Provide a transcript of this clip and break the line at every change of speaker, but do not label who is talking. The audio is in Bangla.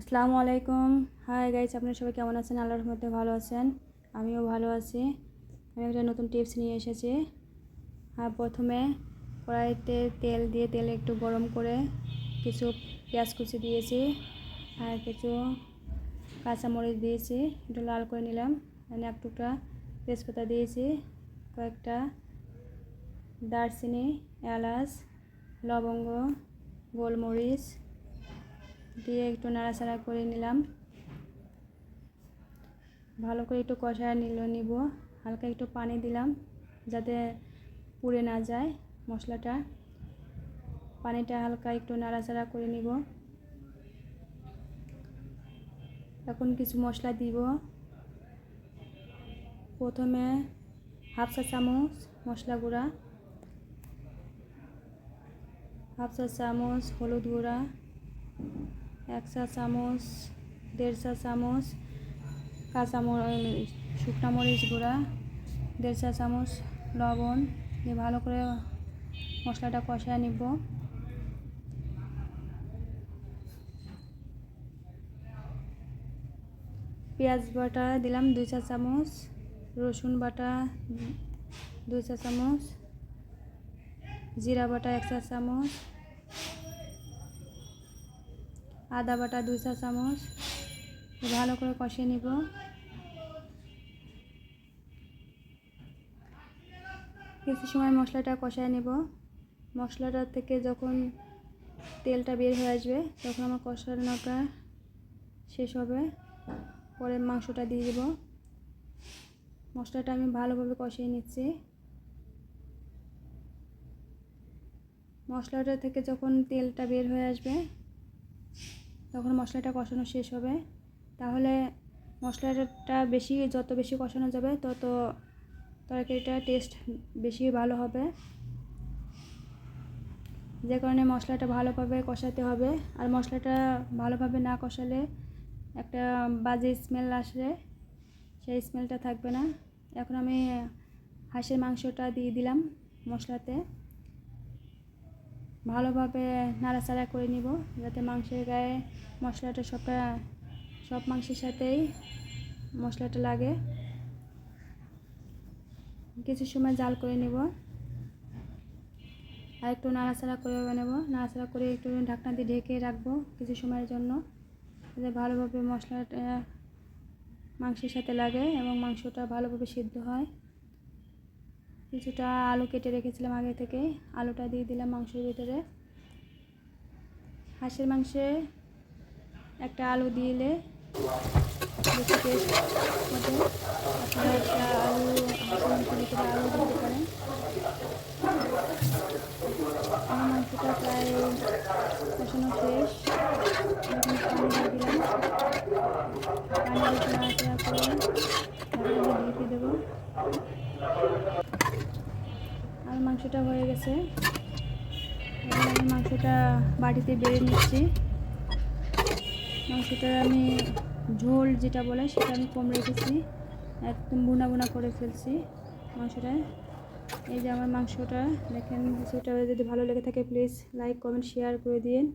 আসসালামু আলাইকুম। হাই গাইস, আপনারা সবাই কেমন আছেন? আল্লাহর রহমতে ভালো আছেন, আমিও ভালো আছি। আমি একটা নতুন টিপস নিয়ে এসেছি। প্রথমে কড়াইতে তেল দিয়ে তেল একটু গরম করে কিছু পেঁয়াজ কুচি দিয়েছি আর কিছু কাঁচামরিচ দিয়েছি, একটু লাল করে নিলাম। এখানে এক টুকরা তেজপাতা দিয়েছি, কয়েকটা দারচিনি, এলাচ, লবঙ্গ, গোলমরিচ দিয়ে একটু নাড়াচাড়া করে নিলাম। ভালো করে একটু কষায় নিব। হালকা একটু পানি দিলাম যাতে পুড়ে না যায় মশলাটা। পানিটা হালকা একটু নাড়াচাড়া করে নিব। এখন কিছু মশলা দিব। প্রথমে হাফ চা চামচ মশলা গুঁড়া, হাফ চা চামচ হলুদ গুঁড়া, 1 চা চামচ 1.5 চা চামচ শুকনো মরিচ গুঁড়া, 1.5 চা চামচ লবণ দিয়ে ভালো করে মশলাটা কষায় নিব। পেঁয়াজ বাটা দিলাম 2 চা চামচ, রসুন বাটা 2 চা চামচ, জিরা বাটা 1 চা চামচ, আদা বাটা 2 চা চামচ। ভালো করে কষিয়ে নিব। কিছু সময় মশলাটা কষায় নেব। মশলাটা থেকে যখন তেলটা বের হয়ে আসবে তখন আমার কষানোটা শেষ হবে। পরে মাংসটা দিয়ে দেব। মশলাটা আমি ভালোভাবে কষিয়ে নিচ্ছি। মশলাটা থেকে যখন তেলটা বের হয়ে আসবে তখন মশলাটা কষানো শেষ হবে। তাহলে মশলাটা যত বেশি কষানো যাবে তত তরকারিটা টেস্ট বেশি ভালো হবে। যে কারণে মশলাটা ভালোভাবে কষাতে হবে। আর মশলাটা ভালোভাবে না কষালে একটা বাজে স্মেল আসে, সেই স্মেলটা থাকবে না। এখন আমি হাঁসের মাংসটা দিয়ে দিলাম মশলাতে। ভালোভাবে নাড়াচাড়া করে নিব যাতে মাংসের গায়ে মশলাটা সব মাংসের সাথেই মশলাটা লাগে। কিছু সময় জাল করে নিব আর একটু নাড়াচাড়া করে নেব। নাড়াচাড়া করে একটু ঢাকনা দিয়ে ঢেকে রাখবো কিছু সময়ের জন্য, যাতে ভালোভাবে মশলাটা মাংসের সাথে লাগে এবং মাংসটা ভালোভাবে সিদ্ধ হয়। কিছুটা আলু কেটে রেখেছিলাম আগে থেকে, আলুটা দিয়ে দিলাম মাংসের ভিতরে। হাঁসের মাংসে একটা আলু দিলে বেশি টেস্ট হবে। আপনারা একটা হাঁসের মাংসের ভিতরে আলু দিতে পারেন। আমার মাংসটা প্রায় কষানো শেষ। এখন পানি দিয়ে দিলাম। পানি দিয়ে নাড়াচাড়া করে ঢাকনা দিয়ে ঢেকে দেবো। আর মাংসটা হয়ে গেছে। এখন আমি মাংসটা বাটিতে বেড়ে নিচ্ছি। মাংসটা আমি ঝোল যেটা বলে সেটা আমি কম রেখেছি, একদম বুনা বুনা করে ফেলছি মাংসটা। এই যে আমার মাংসটা দেখেন। সেটা যদি ভালো লেগে থাকে প্লিজ লাইক কমেন্ট শেয়ার করে দিন।